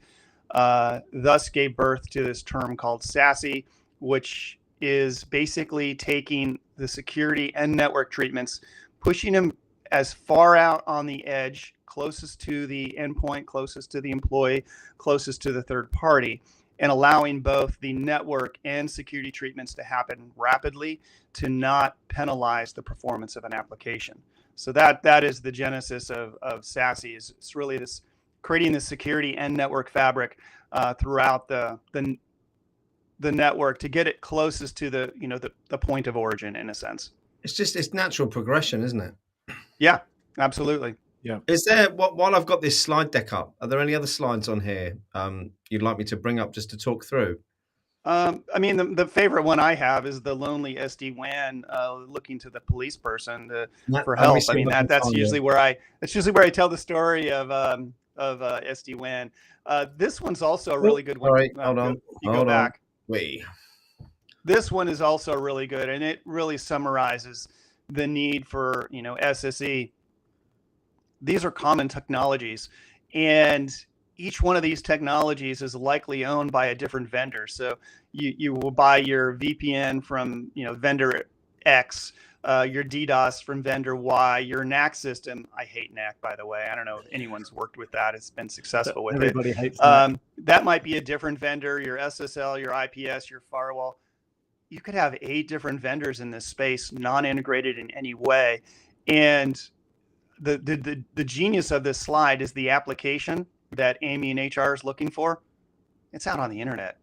Thus gave birth to this term called SASE, which is basically taking the security and network treatments, pushing them as far out on the edge, closest to the endpoint, closest to the employee, closest to the third party, and allowing both the network and security treatments to happen rapidly to not penalize the performance of an application. So that is the genesis of SASE. It's really this creating the security and network fabric throughout the network to get it closest to the point of origin, in a sense. It's natural progression, isn't it? Yeah, absolutely. Yeah. Is there, while I've got this slide deck up, are there any other slides on here you'd like me to bring up just to talk through? I mean, the favorite one I have is the lonely SD-WAN looking to the police person for help. I mean, that's usually where I tell the story of SD-WAN. This one's also a really good one. All right, hold on. You go back. Wait. This one is also really good, and it really summarizes the need for SSE. These are common technologies, and each one of these technologies is likely owned by a different vendor. So you will buy your VPN from vendor X, your DDoS from vendor Y, your NAC system. I hate NAC, by the way. I don't know if anyone's worked with that. It's been successful with Everybody it. hates NAC. That might be a different vendor, your SSL, your IPS, your firewall. You could have 8 different vendors in this space, non-integrated in any way. And the genius of this slide is the application that Amy and HR is looking for. It's out on the internet.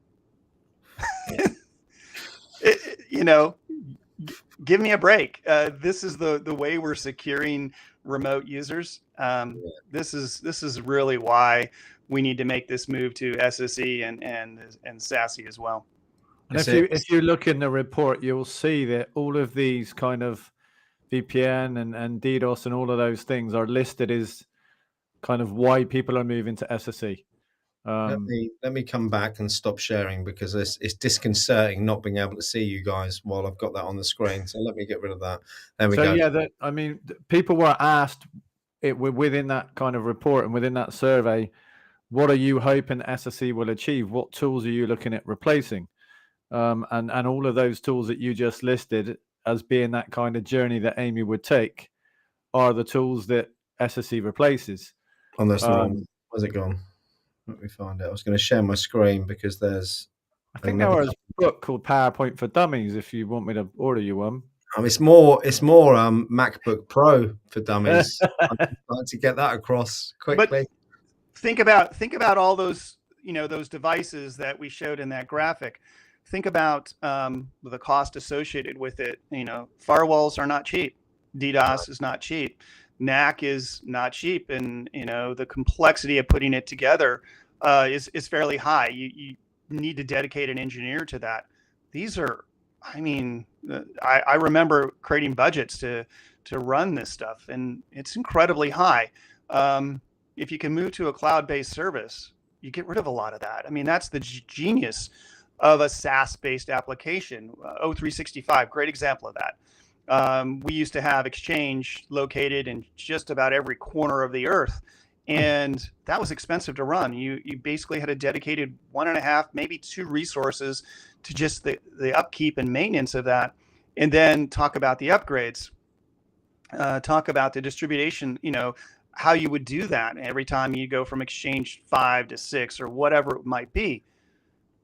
Give me a break. This is the way we're securing remote users. This is really why we need to make this move to SSE and SASE as well. And if you look in the report, you'll see that all of these kind of VPN and DDoS and all of those things are listed as kind of why people are moving to SSE. Let me come back and stop sharing because it's disconcerting not being able to see you guys while I've got that on the screen. So let me get rid of that. There we go. Yeah, I mean, people were asked within that kind of report and within that survey, what are you hoping SSE will achieve? What tools are you looking at replacing? And all of those tools that you just listed as being that kind of journey that Amy would take are the tools that SSE replaces. On this one, where's it gone? Let me find it. I was going to share my screen because there's. I think there was a book called PowerPoint for Dummies. If you want me to order you one. It's more MacBook Pro for Dummies. I'd like to get that across quickly. But think about all those those devices that we showed in that graphic. Think about the cost associated with it. Firewalls are not cheap. DDoS is not cheap. NAC is not cheap, and the complexity of putting it together is fairly high. You need to dedicate an engineer to that. These are, I remember creating budgets to run this stuff, and it's incredibly high. If you can move to a cloud-based service, you get rid of a lot of that. I mean, that's the genius of a SaaS-based application. O365, great example of that. We used to have Exchange located in just about every corner of the earth, and that was expensive to run. You basically had a dedicated 1.5, maybe 2 resources to just the upkeep and maintenance of that, and then talk about the upgrades, talk about the distribution, how you would do that every time you go from Exchange 5 to 6 or whatever it might be.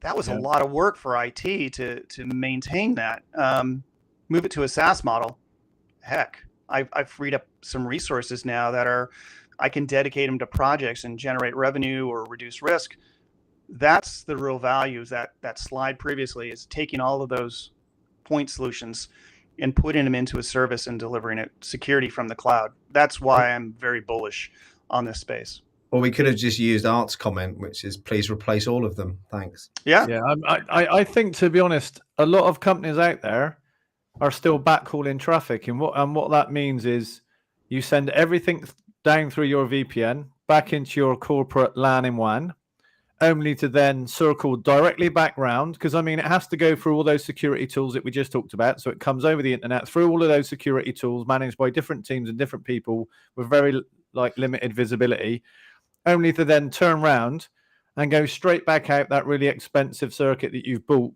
that was a lot of work for IT to maintain that. Move it to a SaaS model. Heck, I've freed up some resources now that I can dedicate them to projects and generate revenue or reduce risk. That's the real value. Is that slide previously is taking all of those point solutions and putting them into a service and delivering it security from the cloud. That's why I'm very bullish on this space. Or we could have just used Art's comment, which is please replace all of them. Thanks. Yeah. I think, to be honest, a lot of companies out there are still backhauling traffic, and what that means is you send everything down through your VPN back into your corporate LAN and WAN, only to then circle directly back round, because I mean it has to go through all those security tools that we just talked about. So it comes over the internet through all of those security tools managed by different teams and different people with very limited visibility, only to then turn around and go straight back out that really expensive circuit that you've bought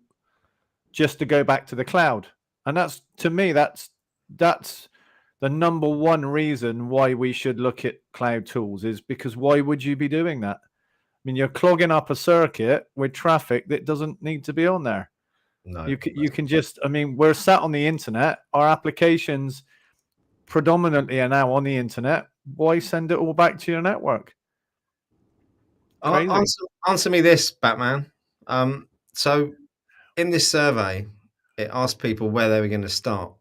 just to go back to the cloud. And that's, to me, that's the number one reason why we should look at cloud tools, is because why would you be doing that? I mean, you're clogging up a circuit with traffic that doesn't need to be on there. No, you can just, I mean, we're sat on the internet. Our applications predominantly are now on the internet. Why send it all back to your network? Answer me this, Batman. So in this survey, it asked people where they were going to start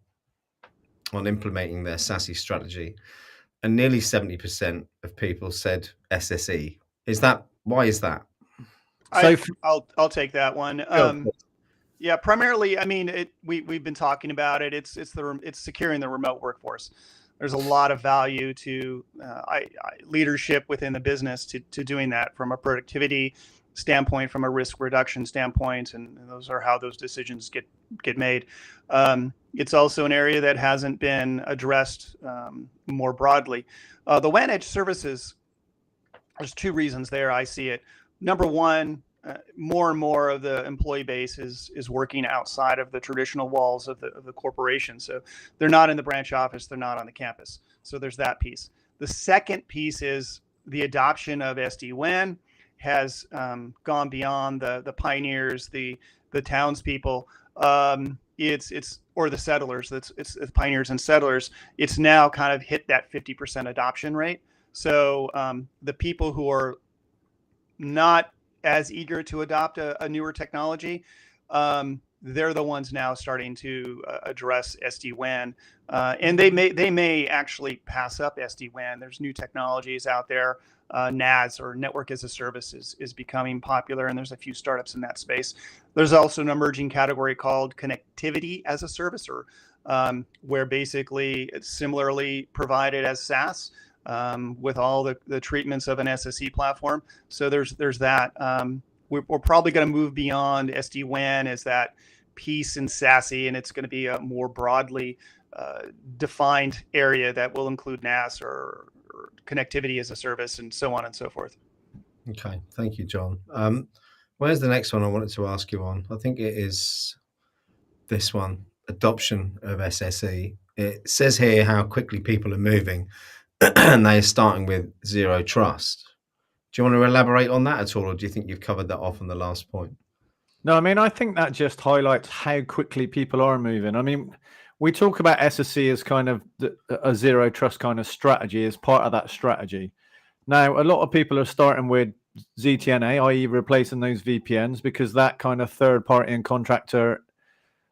on implementing their SASE strategy, and nearly 70% of people said SSE. Why is that? I'll take that one. Yeah, primarily, I mean, we've been talking about it. It's securing the remote workforce. There's a lot of value to leadership within the business to doing that from a productivity standpoint, from a risk reduction standpoint, and those are how those decisions get made. It's also an area that hasn't been addressed more broadly. The WAN edge services, there's two reasons there I see it. Number one, more and more of the employee base is working outside of the traditional walls of the corporation. So they're not in the branch office, they're not on the campus. So there's that piece. The second piece is the adoption of SD-WAN has gone beyond the pioneers, the townspeople. It's or the settlers. It's pioneers and settlers. It's now kind of hit that 50% adoption rate. So the people who are not as eager to adopt a newer technology, they're the ones now starting to address SD-WAN, and they may actually pass up SD-WAN. There's new technologies out there. NAS, or network as a service, is becoming popular, and there's a few startups in that space. There's also an emerging category called connectivity as a service, or where basically it's similarly provided as SaaS, with all the treatments of an SSE platform. So there's that. We're probably going to move beyond SD-WAN as that piece in SASE, and it's going to be a more broadly defined area that will include NAS or connectivity as a service, and so on and so forth. Okay, thank you, John. Where's the next one I wanted to ask you on? I think it is this one, adoption of SSE. It says here how quickly people are moving, and they are starting with zero trust. Do you want to elaborate on that at all, or do you think you've covered that off on the last point? No, I mean, I think that just highlights how quickly people are moving. I mean, we talk about SSE as kind of a zero trust kind of strategy, as part of that strategy. Now, a lot of people are starting with ZTNA, i.e. replacing those VPNs, because that kind of third party and contractor,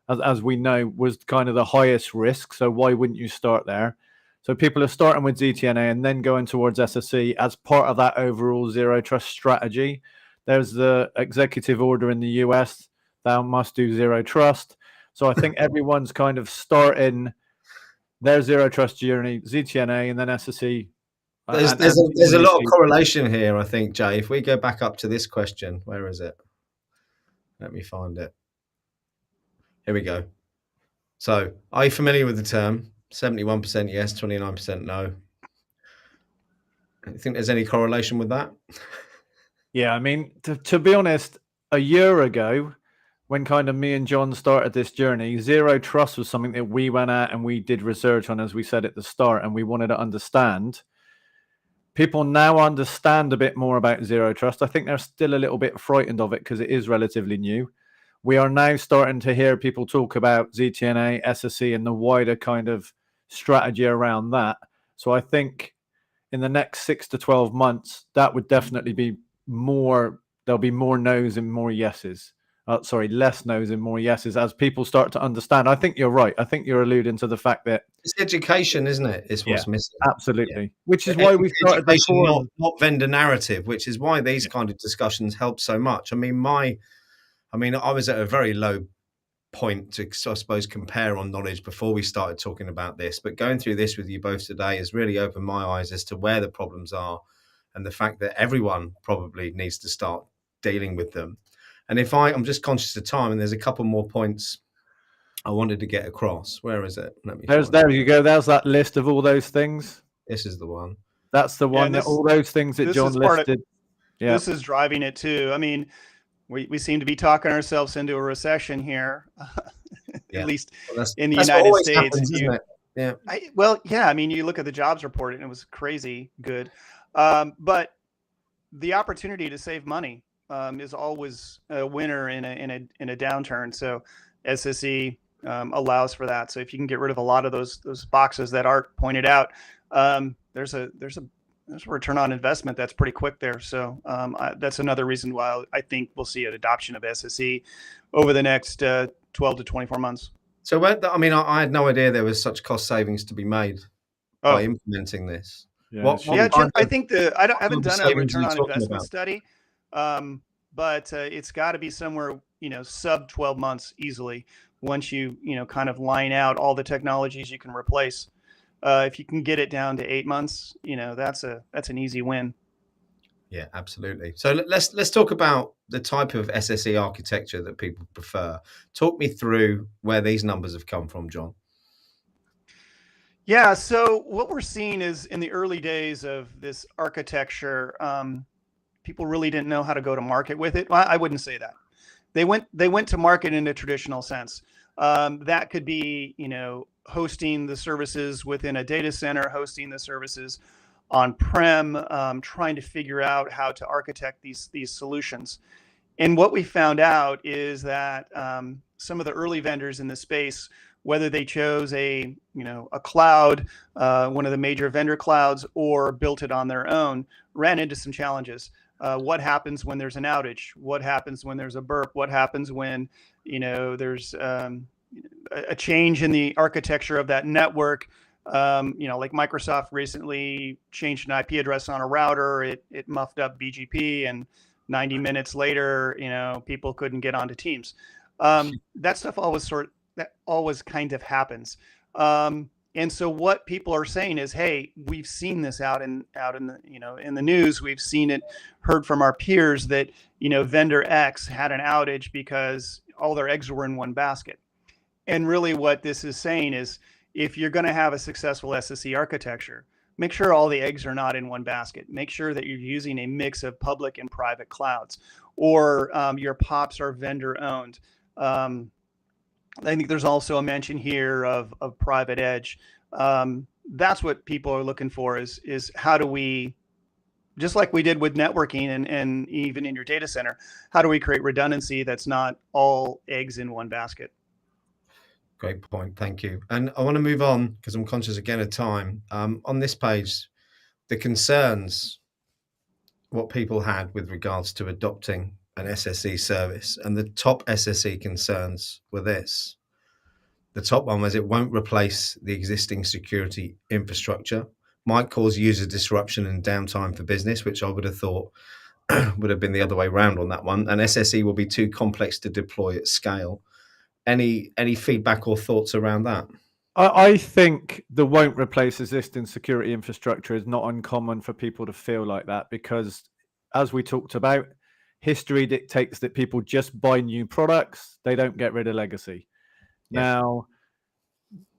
as we know, was kind of the highest risk. So why wouldn't you start there? So people are starting with ZTNA and then going towards SSE as part of that overall zero trust strategy. There's the executive order in the US, thou must do zero trust. So I think everyone's kind of starting their zero trust journey, ZTNA and then SSE. There's a lot of correlation here, I think, Jay. If we go back up to this question, where is it? Let me find it. Here we go. So, are you familiar with the term? 71% yes, 29% no. Do you think there's any correlation with that? Yeah, I mean, to be honest, a year ago, when kind of me and John started this journey, zero trust was something that we went at and we did research on, as we said at the start, and we wanted to understand. people now understand a bit more about zero trust. I think they're still a little bit frightened of it because it is relatively new. We are now starting to hear people talk about ZTNA, SSE, and the wider kind of strategy around that. So I think in the next 6 to 12 months, that would definitely be more. There'll be more no's and more yeses. Less no's and more yeses as people start to understand. I think you're right. I think you're alluding to the fact that it's education, isn't it? It's what's missing. Absolutely. Yeah. Which is why we started the forum. Not vendor narrative, which is why these kind of discussions help so much. I mean, I was at a very low point to, I suppose, compare on knowledge before we started talking about this. But going through this with you both today has really opened my eyes as to where the problems are and the fact that everyone probably needs to start dealing with them. And I'm just conscious of time, and there's a couple more points I wanted to get across. Where is it? There you go. There's that list of all those things. This is the one. That's the one that all those things that John listed. This is driving it too. I mean, we seem to be talking ourselves into a recession here, at least in the United States. Happens, isn't it? Yeah. I mean, you look at the jobs report and it was crazy good. But the opportunity to save money is always a winner in a downturn. So SSE allows for that. So if you can get rid of a lot of those boxes that Art pointed out, there's a return on investment that's pretty quick there. So that's another reason why I think we'll see an adoption of SSE over the next 12 to 24 months. So I had no idea there was such cost savings to be made by implementing this. Yeah, Jim, I think I haven't done a return on investment study, but it's got to be somewhere, sub 12 months easily. Once you kind of line out all the technologies you can replace, if you can get it down to 8 months, that's an easy win. Yeah, absolutely. So let's talk about the type of SSE architecture that people prefer. Talk me through where these numbers have come from, John. Yeah, so what we're seeing is in the early days of this architecture, people really didn't know how to go to market with it. Well, I wouldn't say that. They went to market in a traditional sense. That could be, hosting the services within a data center, hosting the services on-prem, trying to figure out how to architect these solutions. And what we found out is that some of the early vendors in the space, whether they chose a cloud, one of the major vendor clouds, or built it on their own, ran into some challenges. What happens when there's an outage? What happens when there's a burp? What happens when there's a change in the architecture of that network? Like Microsoft recently changed an IP address on a router. It muffed up BGP, and 90 minutes later, people couldn't get onto Teams. That stuff always kind of happens. And so what people are saying is, hey, we've seen this out in the in the news. We've seen it, heard from our peers that vendor X had an outage because all their eggs were in one basket. And really, what this is saying is, if you're going to have a successful SSE architecture, make sure all the eggs are not in one basket. Make sure that you're using a mix of public and private clouds, or your POPs are vendor owned. I think there's also a mention here of private edge. That's what people are looking for is how do we, just like we did with networking and even in your data center, how do we create redundancy that's not all eggs in one basket? Great point. Thank you. And I want to move on because I'm conscious again of time. On this page, the concerns, what people had with regards to adopting an SSE service, and the top SSE concerns were this. The top one was it won't replace the existing security infrastructure, might cause user disruption and downtime for business, which I would have thought would have been the other way around on that one. And SSE will be too complex to deploy at scale. Any feedback or thoughts around that? I think the won't replace existing security infrastructure is not uncommon for people to feel like that, because as we talked about, history dictates that people just buy new products. They don't get rid of legacy. Yes. Now,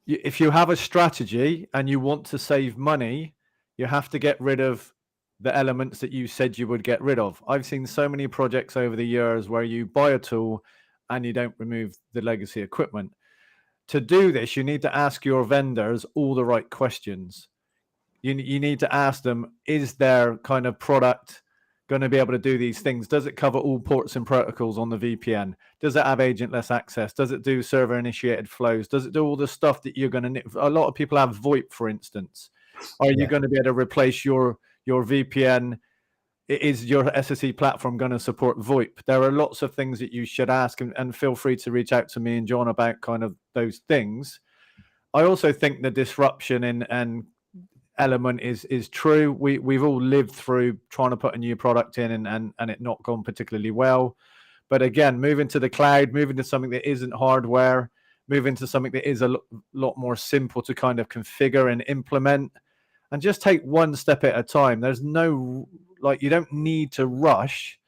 if you have a strategy and you want to save money, you have to get rid of the elements that you said you would get rid of. I've seen so many projects over the years where you buy a tool and you don't remove the legacy equipment. To do this, you need to ask your vendors all the right questions. You need to ask them, is their kind of product going to be able to do these things? Does it cover all ports and protocols on the VPN? Does it have agentless access? Does it do server initiated flows? Does it do all the stuff that you're going to need? A lot of people have VoIP, for instance. Are you going to be able to replace your VPN? Is your SSE platform going to support VoIP? There are lots of things that you should ask, and feel free to reach out to me and John about kind of those things. I also think the disruption and element is true. We've all lived through trying to put a new product in and it not gone particularly well. But again, moving to the cloud, moving to something that isn't hardware, moving to something that is a lot more simple to kind of configure and implement, and just take one step at a time. There's no, you don't need to rush.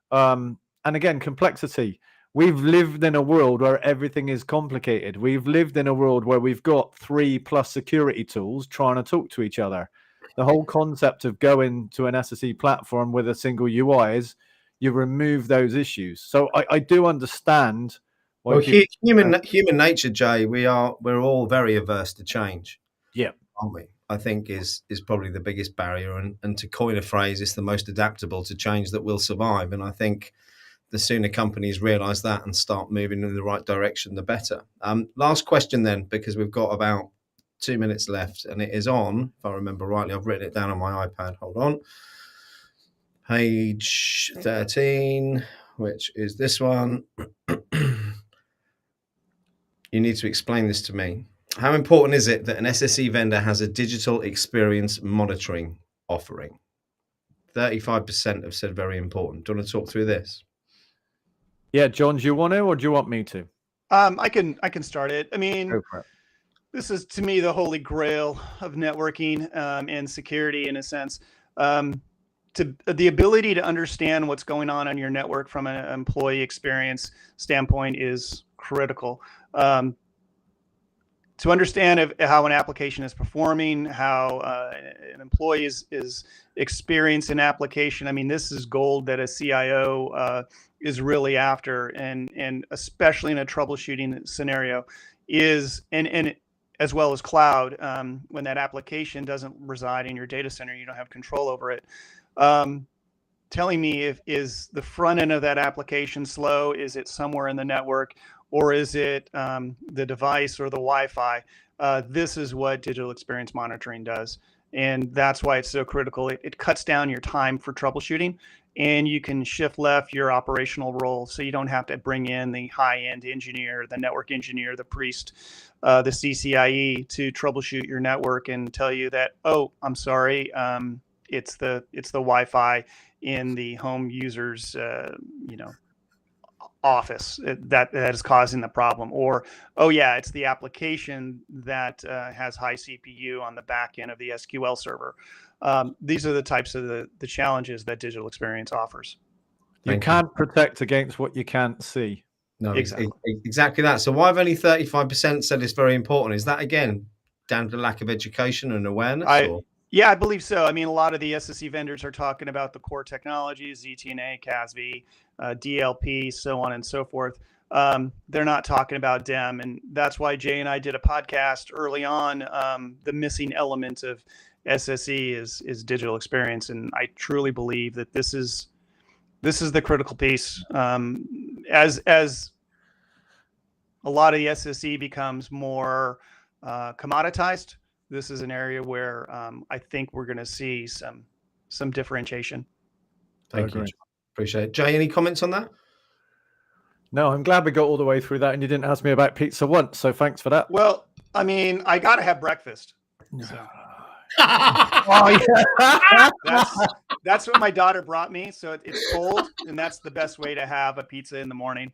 And again, complexity. We've lived in a world where everything is complicated. We've lived in a world where we've got 3+ security tools trying to talk to each other. The whole concept of going to an SSE platform with a single UI is you remove those issues. So I do understand. Well, human nature, Jay, we're all very averse to change. Yeah, aren't we? I think is probably the biggest barrier. And to coin a phrase, it's the most adaptable to change that will survive. And I think the sooner companies realise that and start moving in the right direction, the better. Last question then, because we've got about 2 minutes left, and it is on, if I remember rightly, I've written it down on my iPad. Hold on. Page 13, which is this one. You need to explain this to me. How important is it that an SSE vendor has a digital experience monitoring offering? 35% have said very important. Do you want to talk through this? Yeah, John, do you want to, or do you want me to? I can start it. I mean, this is to me the holy grail of networking and security in a sense. To the ability to understand what's going on your network from an employee experience standpoint is critical. To understand how an application is performing, how an employee is experiencing an application. I mean, this is gold that a CIO is really after, and especially in a troubleshooting scenario, and as well as cloud, when that application doesn't reside in your data center, you don't have control over it. Telling me is the front end of that application slow? Is it somewhere in the network? Or is it the device or the Wi-Fi? This is what digital experience monitoring does. And that's why it's so critical. It cuts down your time for troubleshooting, and you can shift left your operational role. So you don't have to bring in the high-end engineer, the network engineer, the priest, the CCIE to troubleshoot your network and tell you that, oh, I'm sorry, it's the Wi-Fi in the home user's, office that is causing the problem, or oh yeah, it's the application that has high CPU on the back end of the SQL server. These are the types of the challenges that digital experience offers. You can't protect against what you can't see. No, exactly that. So why have only 35% said it's very important? Is that again down to lack of education and awareness? Yeah, I believe so. I mean, a lot of the SSE vendors are talking about the core technologies, ZTNA, CASV, DLP, so on and so forth. They're not talking about DEM. And that's why Jay and I did a podcast early on. The missing element of SSE is digital experience. And I truly believe that this is the critical piece. As a lot of the SSE becomes more commoditized, this is an area where I think we're going to see some differentiation. Thank you. Appreciate it. Jay, any comments on that? No, I'm glad we got all the way through that and you didn't ask me about pizza once. So thanks for that. Well, I mean, I got to have breakfast. So. That's what my daughter brought me. So it's cold, and that's the best way to have a pizza in the morning.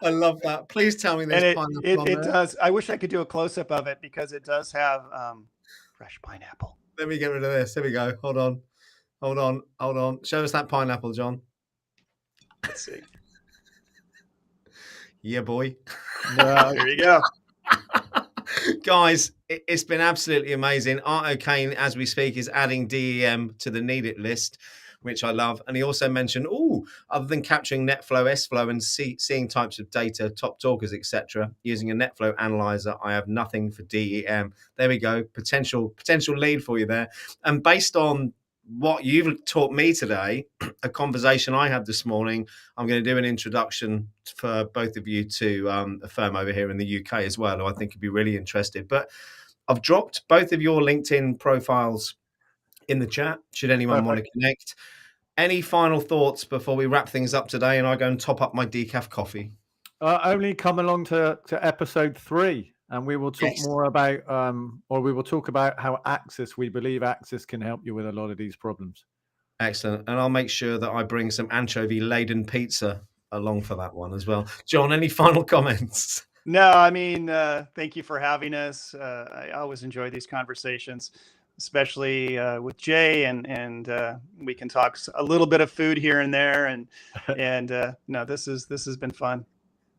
I love that. Please tell me there's pineapple on there. It does. I wish I could do a close-up of it because it does have fresh pineapple. Let me get rid of this. Here we go. Hold on. Show us that pineapple, John. Let's see. Yeah, boy. There you go. Guys, it's been absolutely amazing. Arto Kane, as we speak, is adding DEM to the need it list. which I love. And he also mentioned, other than capturing NetFlow, SFlow, and seeing types of data, top talkers, etc., using a NetFlow analyzer, I have nothing for DEM. There we go. Potential lead for you there. And based on what you've taught me today, a conversation I had this morning, I'm going to do an introduction for both of you to a firm over here in the UK as well, who I think would be really interested. But I've dropped both of your LinkedIn profiles in the chat, should anyone want to connect. Any final thoughts before we wrap things up today and I go and top up my decaf coffee? Only come along to episode 3, and we will talk more about, or we will talk about how we believe Axis can help you with a lot of these problems. Excellent. And I'll make sure that I bring some anchovy-laden pizza along for that one as well. John, any final comments? No, I mean, thank you for having us. I always enjoy these conversations, especially with Jay, and we can talk a little bit of food here and there. And no, this has been fun.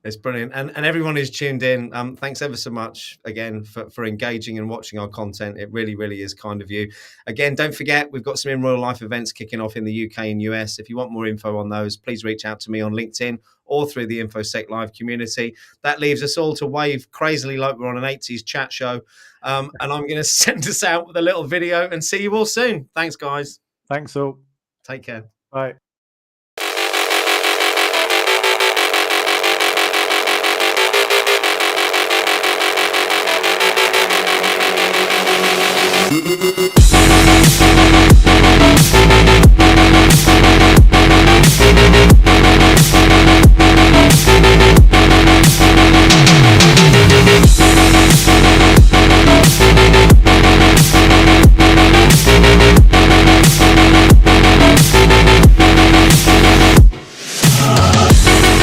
It's brilliant. And everyone who's tuned in, thanks ever so much again for engaging and watching our content. It really, really is kind of you. Again, don't forget, we've got some in real life events kicking off in the UK and US. If you want more info on those, please reach out to me on LinkedIn or through the InfoSec Live community. That leaves us all to wave crazily like we're on an 80s chat show. And I'm going to send us out with a little video and see you all soon. Thanks, guys. Thanks all. Take care. Bye. Thank you.